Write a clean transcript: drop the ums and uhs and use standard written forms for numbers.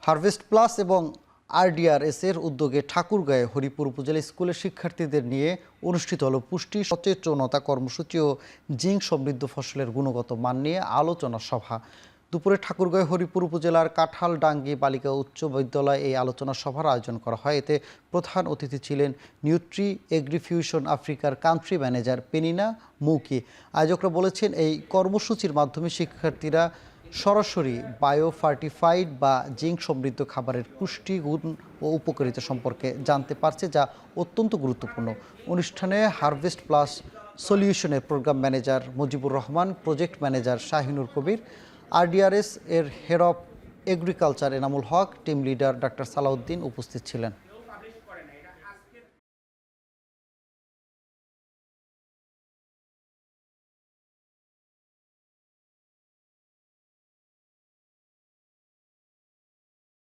Harvest plus এবং RDRS এর উদ্যোগে ঠাকুরগাঁয়ে হরিপুর উপজেলা স্কুলের শিক্ষার্থীদের নিয়ে অনুষ্ঠিত হলো পুষ্টি সচেতনতা কর্মসূচি ও জিঙ্ক সমৃদ্ধ ফসলের গুণগত মান নিয়ে আলোচনা সভা। দুপুরে ঠাকুরগাঁয়ে হরিপুর উপজেলার কাঁঠালডাঙ্গি বালিকা উচ্চ বিদ্যালয়ে এই আলোচনা সভার আয়োজন করা হয়। এতে প্রধান অতিথি ছিলেন নিউট্রি এগ্রিফিউশন আফ্রিকার কান্ট্রি ম্যানেজার পেনিনা মুকি। আয়োজকরা বলেছেন, এই কর্মসূচির মাধ্যমে শিক্ষার্থীরা সরাসরি বায়ো ফার্টিফাইড বা জিঙ্ক সমৃদ্ধ খাবারের পুষ্টি গুণ ও উপকারিতা সম্পর্কে জানতে পারছে, যা অত্যন্ত গুরুত্বপূর্ণ। অনুষ্ঠানে হারভেস্ট প্লাস সলিউশনের programme manager Mujibur Rahman, project manager Shahinur Kabir, RDRS এর head of agriculture Enamul Haque, team leader ডাক্তার সালাউদ্দিন উপস্থিত ছিলেন।